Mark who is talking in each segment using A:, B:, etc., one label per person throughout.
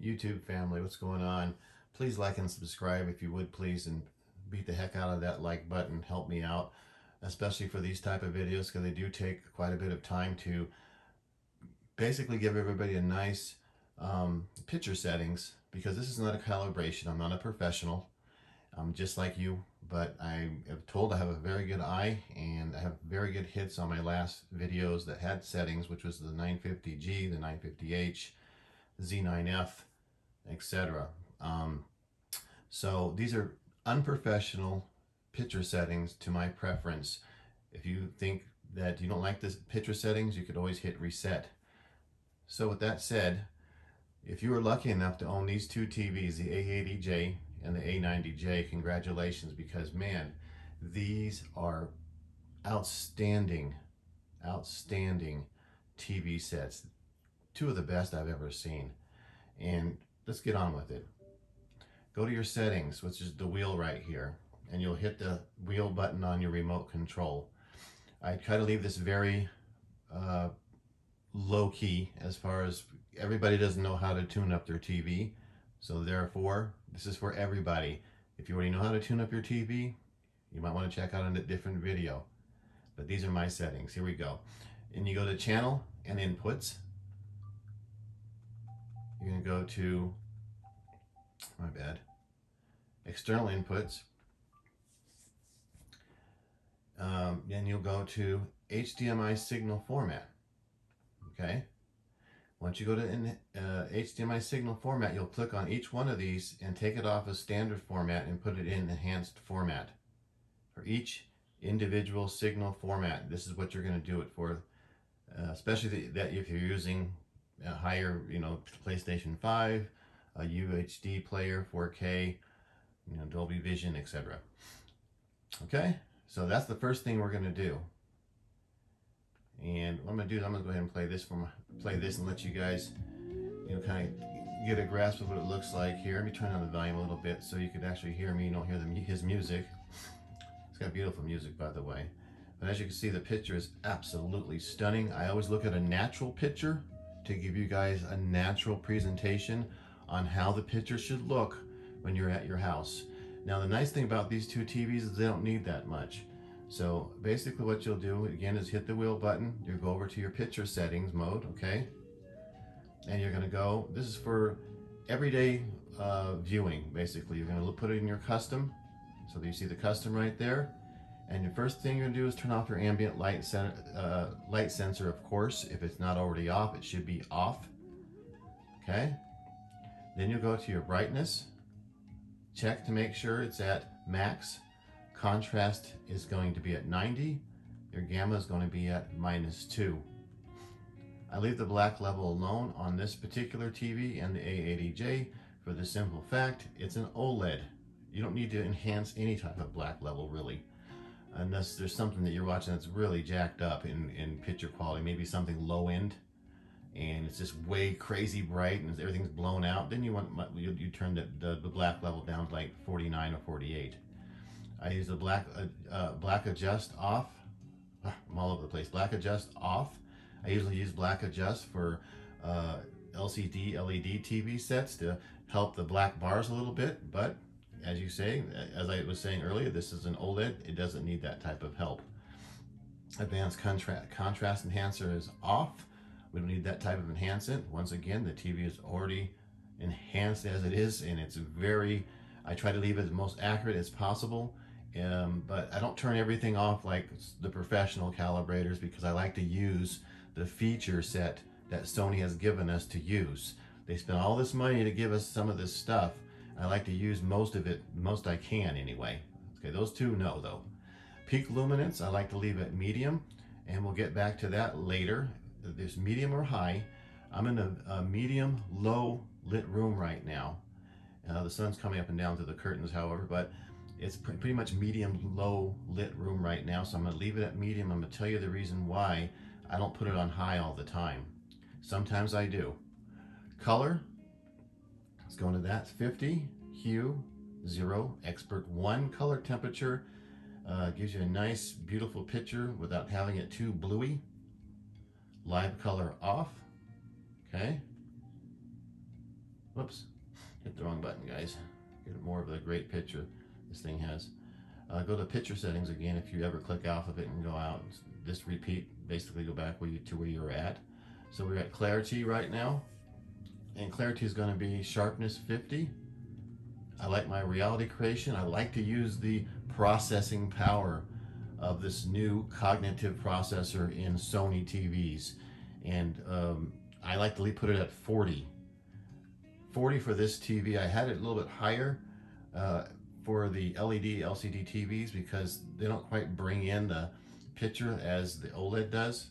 A: YouTube family, what's going on? Please like and subscribe if you would, please, and beat the heck out of that like button. Help me out, especially for these type of videos, because they do take quite a bit of time to basically give everybody a nice picture settings, because this is not a calibration. I'm not a professional. I'm just like you, but I am told I have a very good eye, and I have very good hits on my last videos that had settings, which was the 950G, the 950H, Z9F, etc. So these are unprofessional picture settings to my preference. If you think that you don't like this picture settings, you could always hit reset. So with that said, if you were lucky enough to own these two TVs, the A80J and the A90J, congratulations, because man, these are outstanding, outstanding TV sets. Two of the best I've ever seen. And let's get on with it. Go to your settings, which is the wheel right here, and you'll hit the wheel button on your remote control. I try to leave this very low key, as far as everybody doesn't know how to tune up their TV. So therefore, this is for everybody. If you already know how to tune up your TV, you might want to check out a different video. But these are my settings. Here we go. And you go to channel and inputs. You're going to go to, my bad, external inputs. Then you'll go to HDMI signal format. Okay. Once you go to HDMI signal format, you'll click on each one of these and take it off as standard format and put it in enhanced format. For each individual signal format, this is what you're going to do it for, especially that if you're using a higher, PlayStation 5, a UHD player, 4K, Dolby Vision, etc. Okay, so that's the first thing we're going to do. And what I'm going to do is I'm going to go ahead and play this and let you guys, kind of get a grasp of what it looks like here. Let me turn down the volume a little bit so you could actually hear me. You don't hear his music. It's got beautiful music, by the way. But as you can see, the picture is absolutely stunning. I always look at a natural picture to give you guys a natural presentation on how the picture should look when you're at your house. Now, the nice thing about these two TVs is they don't need that much. So basically what you'll do, again, is hit the wheel button. You'll go over to your picture settings mode, okay? And you're gonna go, this is for everyday viewing, basically. You're gonna put it in your custom. So you see the custom right there. And the first thing you're gonna do is turn off your ambient light sensor, of course. If it's not already off, it should be off, okay? Then you'll go to your brightness. Check to make sure it's at max. Contrast is going to be at 90. Your gamma is going to be at -2. I leave the black level alone on this particular TV and the A80J for the simple fact it's an OLED. You don't need to enhance any type of black level, really, unless there's something that you're watching that's really jacked up in picture quality, maybe something low end and it's just way crazy bright and everything's blown out. Then you turn the black level down to like 49 or 48. I use the black adjust off. I'm all over the place. Black adjust off. I usually use black adjust for LCD, LED TV sets to help the black bars a little bit. But as I was saying earlier, this is an OLED. It doesn't need that type of help. Advanced contrast enhancer is off. We don't need that type of enhancement. Once again, the TV is already enhanced as it is, and it's I try to leave it as most accurate as possible. But I don't turn everything off like the professional calibrators, because I like to use the feature set that Sony has given us to use. They spent all this money to give us some of this stuff. I like to use most of it, most I can anyway. Okay, those two, no though. Peak luminance, I like to leave at medium, and we'll get back to that later. There's medium or high. I'm in a medium low lit room right now. The sun's coming up and down through the curtains, however, but it's pretty much medium low lit room right now, so I'm going to leave it at medium. I'm going to tell you the reason why I don't put it on high all the time. Sometimes I do. Color, let's go into that. 50, hue, 0, expert 1. Color temperature gives you a nice, beautiful picture without having it too bluey. Live color off, okay. Whoops. hit the wrong button, guys. Get more of a great picture this thing has. Go to picture settings again. If you ever click off of it and go out, just repeat, basically go back to where you were at. So we're at clarity right now, and clarity is going to be sharpness 50. I like my reality creation. I like to use the processing power of this new cognitive processor in Sony TVs, and I like to put it at 40. 40 for this TV. I had it a little bit higher for the LED LCD TVs because they don't quite bring in the picture as the OLED does.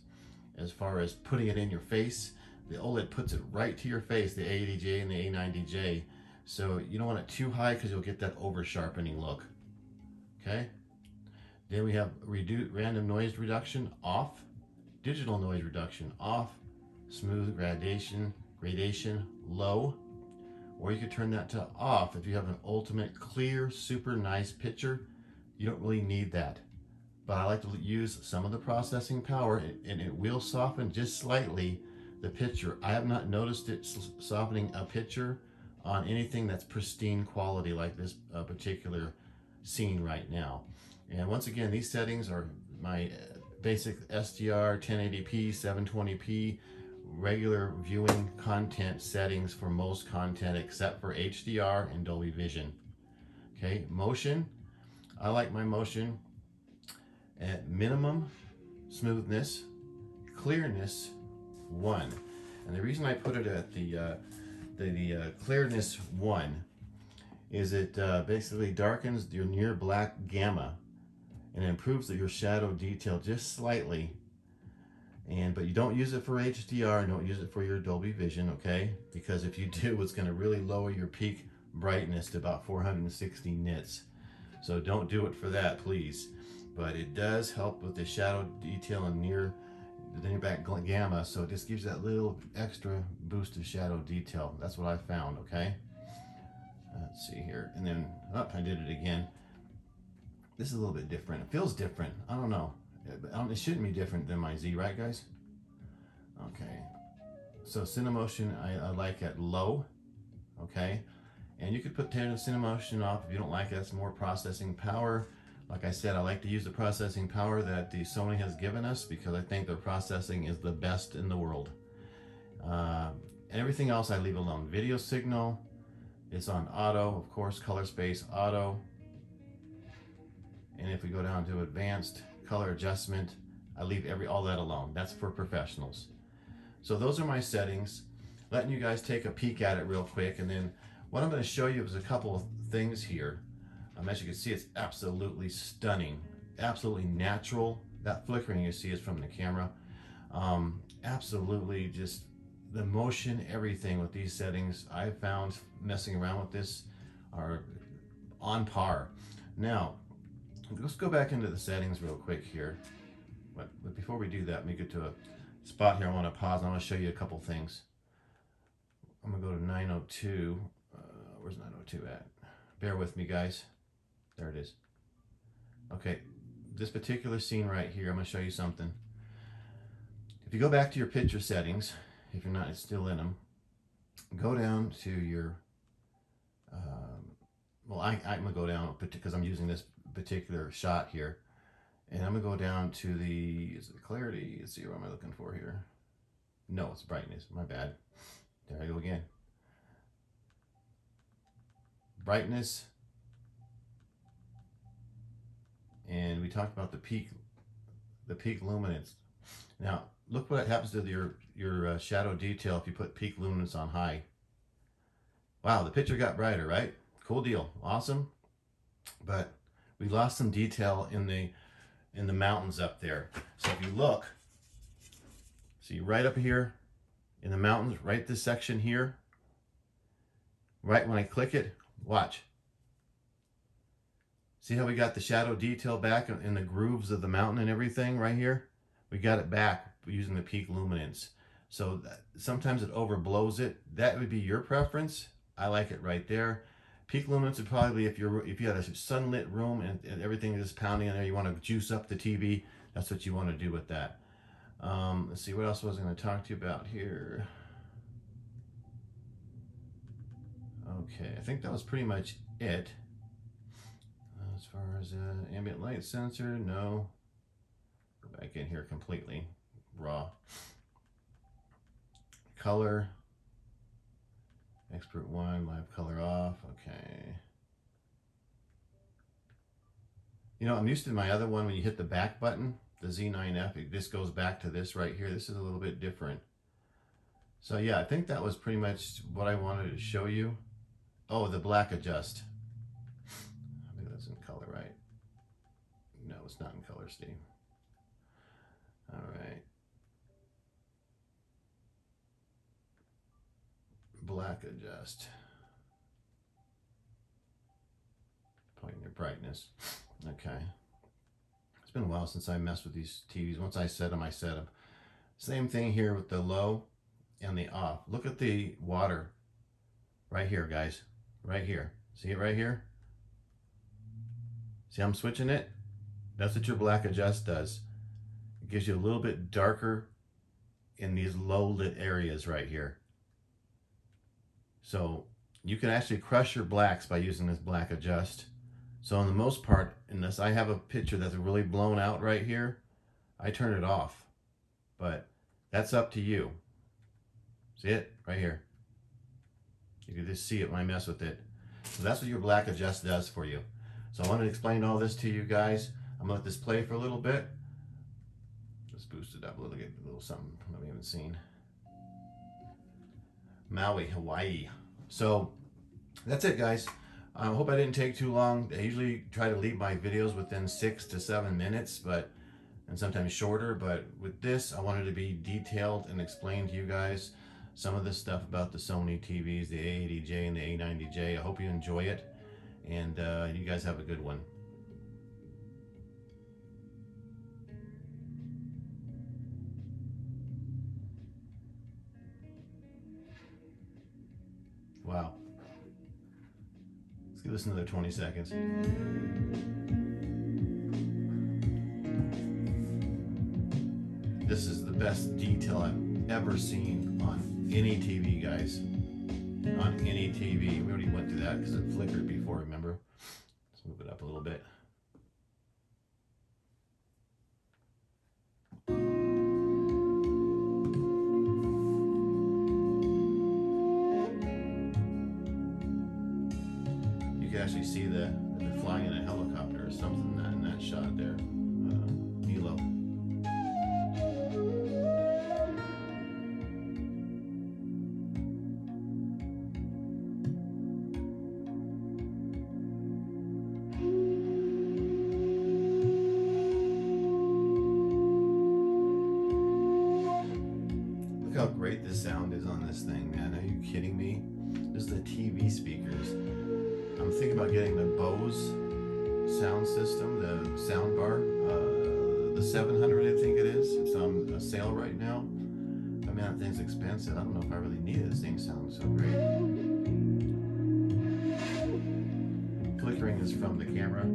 A: As far as putting it in your face, the OLED puts it right to your face, the A80J and the A90J. So you don't want it too high because you'll get that over sharpening look. Okay. Then we have random noise reduction off, digital noise reduction off, smooth gradation low, or you could turn that to off if you have an ultimate clear, super nice picture. You don't really need that. But I like to use some of the processing power, and it will soften just slightly the picture. I have not noticed it softening a picture on anything that's pristine quality like this particular scene right now. And once again, these settings are my basic SDR, 1080p, 720p, regular viewing content settings for most content except for HDR and Dolby Vision. Okay, motion. I like my motion at minimum smoothness, clearness 1. And the reason I put it at the clearness 1 is it basically darkens your near black gamma and improves your shadow detail just slightly. But you don't use it for HDR and don't use it for your Dolby Vision, okay? Because if you do, it's going to really lower your peak brightness to about 460 nits. So don't do it for that, please. But it does help with the shadow detail and near back gamma, so it just gives that little extra boost of shadow detail. That's what I found, okay? Let's see here. And then, oh, I did it again. This is a little bit different. It feels different. I don't know. It shouldn't be different than my Z, right, guys? Okay. So Cinemotion, I like at low, okay? And you could put Cinemotion off if you don't like it. That's more processing power. Like I said, I like to use the processing power that the Sony has given us because I think their processing is the best in the world. And everything else I leave alone. Video signal, it's on auto, of course, color space auto. And if we go down to advanced color adjustment, I leave all that alone. That's for professionals. So those are my settings. Letting you guys take a peek at it real quick, and then what I'm going to show you is a couple of things here. As you can see, it's absolutely stunning, absolutely natural. That flickering you see is from the camera. Absolutely, just the motion, everything with these settings I found messing around with this are on par. Now, let's go back into the settings real quick here. But before we do that, let me get to a spot here. I want to pause and I want to show you a couple things. I'm going to go to 902. Where's 902 at? Bear with me, guys. There it is. Okay, this particular scene right here, I'm going to show you something. If you go back to your picture settings, if you're not still in them, go down to your, well, I'm going to go down because I'm using this particular shot here. And I'm going to go down to the, is it clarity? Let's see, what am I looking for here? No, it's brightness. My bad. There I go again. Brightness. And we talked about the peak luminance. Now, look what happens to your shadow detail if you put peak luminance on high. Wow, the picture got brighter, right? Cool deal, awesome. But we lost some detail in the mountains up there. So if you look, see right up here in the mountains, right this section here, right when I click it, watch. See how we got the shadow detail back in the grooves of the mountain and everything right here? We got it back using the peak luminance. So sometimes it overblows it. That would be your preference. I like it right there. Peak luminance would probably be if you had a sunlit room and everything is pounding in there, you want to juice up the TV, that's what you want to do with that. Let's see, what else was I going to talk to you about here? Okay, I think that was pretty much it. As far as ambient light sensor, no. Go back in here completely raw. Color, expert 1, live color off. Okay. You know, I'm used to my other one when you hit the back button, the Z9F, it just goes back to this right here. This is a little bit different. So yeah, I think that was pretty much what I wanted to show you. Oh, the black adjust. I think that's in color, right? No, it's not in color, Steve. All right. Black adjust. Point your brightness. Okay. It's been a while since I messed with these TVs. Once I set them, I set them. Same thing here with the low and the off. Look at the water right here, guys. Right here. See it right here? See, I'm switching it. That's what your black adjust does. It gives you a little bit darker in these low lit areas right here. So you can actually crush your blacks by using this black adjust. So on the most part, unless I have a picture that's really blown out right here, I turn it off. But that's up to you. See it? Right here. You can just see it when I mess with it. So that's what your black adjust does for you. So I wanted to explain all this to you guys. I'm gonna let this play for a little bit. Let's boost it up a little, get a little something that we haven't seen. Maui, Hawaii. So that's it, guys. I hope I didn't take too long. I usually try to leave my videos within 6 to 7 minutes, and sometimes shorter, but with this, I wanted to be detailed and explain to you guys some of this stuff about the Sony TVs, the A80J and the A90J. I hope you enjoy it, and you guys have a good one. Wow. Let's give this another 20 seconds. This is the best detail I've ever seen on any TV, guys. On any TV. We already went through that because it flickered before, remember? Let's move it up a little bit. You can actually see they're flying in a helicopter or something in that shot there. Milo. Look how great this sound is on this thing, man. Are you kidding me? This is the TV speakers. I'm thinking about getting the Bose sound system, the sound bar, the 700, I think it is. It's on a sale right now. I mean, that thing's expensive. I don't know if I really need it. This thing sounds so great. Flickering is from the camera.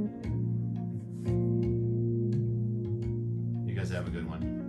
A: You guys have a good one.